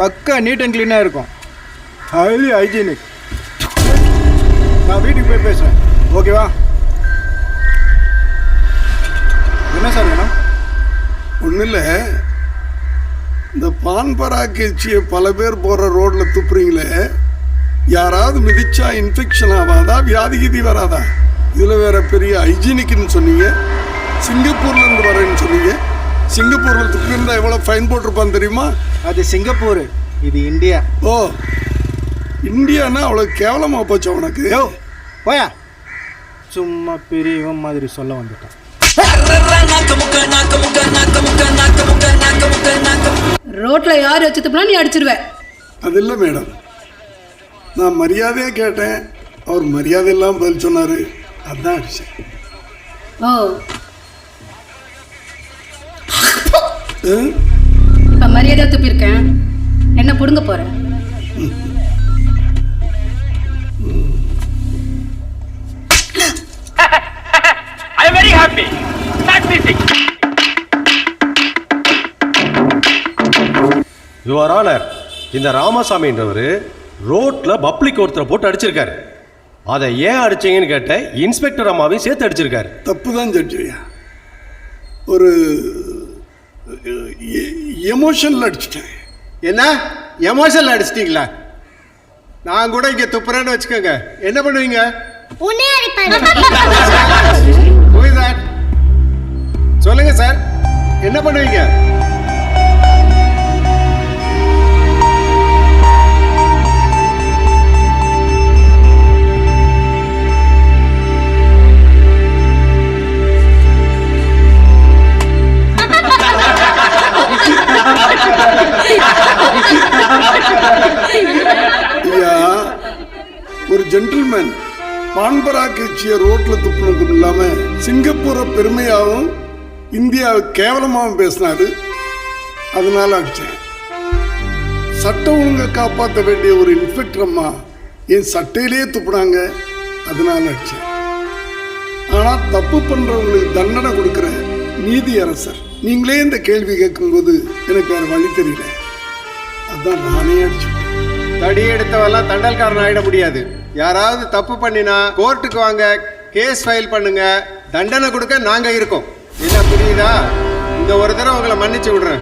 பக்கா NEET and க்ளீனாக இருக்கும். Highly hygienic. நான் வீட்டுக்கு போய் பேசுகிறேன், ஓகேவா? என்ன சார் வேணும்? ஒன்றும் இல்லை, இந்த பான்பராக்கு எச்சியை பல பேர் போகிற ரோட்டில் துப்புறீங்களே, யாராவது மிதிச்சா இன்ஃபெக்ஷன் ஆகாதா, வியாதி கீதி வராதா? இதில் வேற பெரிய ஹைஜீனிக்னு சொன்னீங்க, சிங்கப்பூர்லேருந்து வரேன்னு சொன்னீங்க. சிங்கப்பூரில் துப்பியிருந்தா எவ்வளோ ஃபைன் போட்டிருப்பான்னு தெரியுமா? அது சிங்கப்பூர், இது இந்தியா. ஓ, இந்தியானா அவ்வளோ கேவலமாக போச்சு உனக்கு. யோ போயா, சும்மா பெரியவன் மாதிரி சொல்ல வந்துட்டான். ரோட்ல யார் வச்சு துப்புனா நீ அடிச்சிருவ. அது இல்லை மேடம், நான் மரியாதையாக கேட்டேன், அவர் மரியாதை இல்லாமல் பதில் சொன்னார், அதுதான் அடிச்சேன். ஓ, ஆ? இப்ப மரியாதை துப்பிருக்கேன், என்ன புடுங்க போற? I am very happy. Start music. Your honour, இந்த ராமசாமின்றவர் ரோட்ல பப்ளிக் ஒருத்தரை போட்டு அடிச்சிருக்காரு. அதை ஏன் அடிச்சீங்கன்னு கேட்ட இன்ஸ்பெக்டர் அம்மாவையும் சேர்த்து அடிச்சிருக்காரு. தப்பு தான் ஜட்ஜியா, ஒரு எமோஷனில் அடிச்சிட்டேன். என்ன எமோஷனில் அடிச்சிட்டிங்களா? நான் கூட இங்கே துப்புறேன்னு வச்சுக்கோங்க, என்ன பண்ணுவீங்க? சொல்லுங்க சார், என்ன பண்ணுவீங்க? ஐயா, ஒரு ஜென்டில்மேன் பான்பராக்கு எச்சியை ரோட்டில் துப்புனதும் இல்லாமல் சிங்கப்பூரை பெருமையாகவும் இந்தியாவை கேவலமாகவும் பேசினாரு, அதனால அடித்தேன். சட்டம் ஒழுங்கை காப்பாற்ற வேண்டிய ஒரு இன்ஸ்பெக்டர் அம்மா என் சட்டையிலே துப்புனாங்க, அதனால அடித்தேன். ஆனால் தப்பு பண்ணுறவங்களுக்கு தண்டனை கொடுக்குற நீதி அரசர் நீங்களே இந்த கேள்வி கேட்கும்போது எனக்கு வேறு வழி தெரியல, அதான் நானே அடிச்சுட்டேன். தடி எடுத்தவெல்லாம் தண்டல்காரன் ஆயிட முடியாது. யாராவது தப்பு பண்ணினா கோர்ட்டுக்கு வாங்க, கேஸ் ஃபைல் பண்ணுங்க, தண்டனை கொடுக்க நாங்க இருக்கோம். என்ன புரியுதா? இந்த ஒரு தடவை உங்களை மன்னிச்சு விடுறேன்.